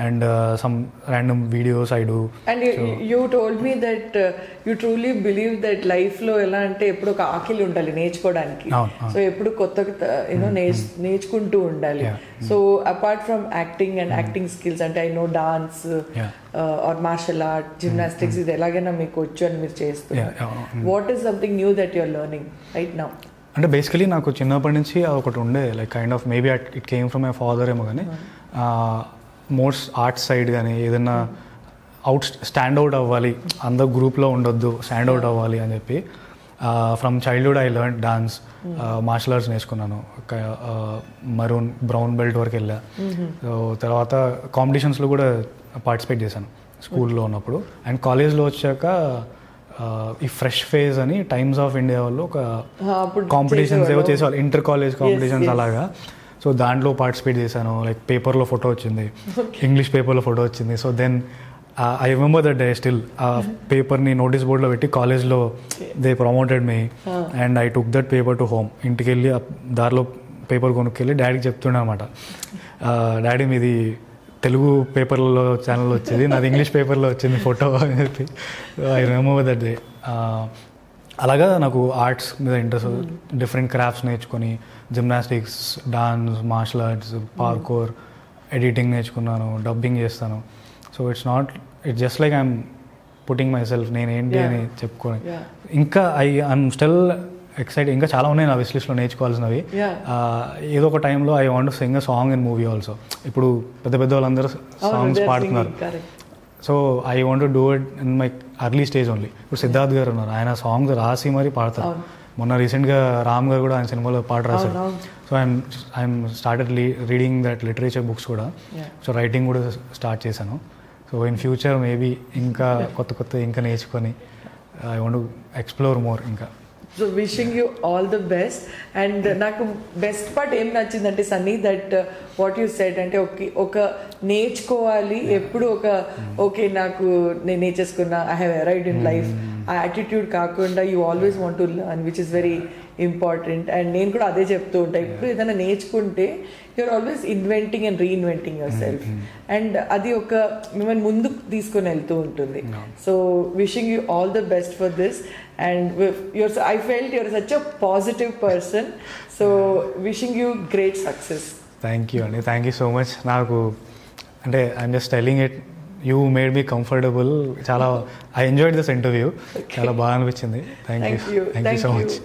and some random videos I do. And you told me that you truly believe that life lo ela ante eppudu oka aakili undali నేర్చుకోవడానికి. So eppudu kotta నేర్చుకుంటూ ఉండాలి. So apart from acting and acting skills, ante I know dance or martial art, gymnastics, ఇది ఎలాగైనా మీకు వచ్చు అని మీరు చేస్తున్నారు. What is something new that you are learning right now? అంటే బేసికలీ నాకు చిన్నప్పటి నుంచి ఒకటి ఉండే, like kind of maybe it came from my father ఏమో, కానీ మోస్ట్ ఆర్ట్స్ సైడ్ కానీ ఏదైనా స్టాండ్ అవుట్ అవ్వాలి, అందరు గ్రూప్లో ఉండొద్దు, స్టాండ్ అవుట్ అవ్వాలి అని చెప్పి from childhood I learn dance, martial arts నేర్చుకున్నాను. మరూన్ బ్రౌన్ బెల్ట్ వరకు వెళ్ళా. సో తర్వాత కాంపిటీషన్స్లో కూడా పార్టిసిపేట్ చేశాను స్కూల్లో ఉన్నప్పుడు. అండ్ కాలేజ్లో వచ్చాక ఈ ఫ్రెష్ ఫేజ్ అని టైమ్స్ ఆఫ్ ఇండియా వాళ్ళు ఒక కాంపిటీషన్స్ ఏవో చేసేవాళ్ళు, ఇంటర్ కాలేజ్ కాంపిటీషన్స్ అలాగా. సో దాంట్లో పార్టిసిపేట్ చేశాను. లైక్ పేపర్లో ఫోటో వచ్చింది, ఇంగ్లీష్ పేపర్లో ఫోటో వచ్చింది. So then I remember that day still. ఆ పేపర్ని నోటీస్ బోర్డ్లో పెట్టి కాలేజ్లో they promoted me, and I took that paper to home. ఇంటికి వెళ్ళి దారిలో పేపర్ కొనుక్కెళ్ళి డాడీకి చెప్తుండే అనమాట, డాడీ మీది తెలుగు పేపర్లో ఛానల్ వచ్చేది, నాది ఇంగ్లీష్ పేపర్లో వచ్చింది ఫోటో అని చెప్పి. I remember that day. అలాగా నాకు ఆర్ట్స్ మీద ఇంట్రెస్ట్, డిఫరెంట్ క్రాఫ్ట్స్ నేర్చుకొని gymnastics, dance, martial arts, parkour, editing నేర్చుకున్నాను, డబ్బింగ్ చేస్తాను. So it's just like I'm putting myself, నేనేంటి అని చెప్పుకొని. ఇంకా ఐఎమ్ స్టిల్ ఎక్సైటెడ్, ఇంకా చాలా ఉన్నాయి నా విష్ లిస్ట్లో నేర్చుకోవాల్సినవి. ఏదో ఒక టైంలో I want to sing a song in movie also. ఇప్పుడు పెద్ద పెద్ద వాళ్ళందరూ సాంగ్స్ పాడుతున్నారు. So I want to do it in my early stage only. ఇప్పుడు సిద్ధార్థ్ గారు ఉన్నారు, ఆయన సాంగ్స్ రాసి మరీ పాడతారు. మొన్న రీసెంట్గా రామ్ గారు కూడా ఆయన సినిమాలో పాట రాశారు. So I'm started reading that literature books కూడా. సో రైటింగ్ కూడా స్టార్ట్ చేశాను. సో ఇన్ ఫ్యూచర్ మేబీ ఇంకా కొత్త ఇంకా నేర్చుకొని I want to explore more ఇంకా. So wishing you all the best. And నాకు బెస్ట్ పార్ట్ ఏం నచ్చిందంటే Sunny, that what you said అంటే ఒక నేర్చుకోవాలి ఎప్పుడు ఓకే నాకు నేను నేర్చేసుకున్నా, I have arrived in life, ఆ యాటిట్యూడ్ కాకుండా you always want to learn, which is very important. అండ్ నేను కూడా అదే చెప్తూ ఉంటాను, ఇప్పుడు ఏదైనా నేర్చుకుంటే you're always inventing and reinventing yourself. అండ్ అది మిమ్మల్ని ముందుకు తీసుకొని వెళ్తూ ఉంటుంది. So wishing you all the best for this. And I felt you're such a positive person. So wishing you great success. Thank you Andy. Thank you so much. Naaku ante I'm just telling it, you made me comfortable. I enjoyed this interview. Chala baga anpichindi. Thank you so much.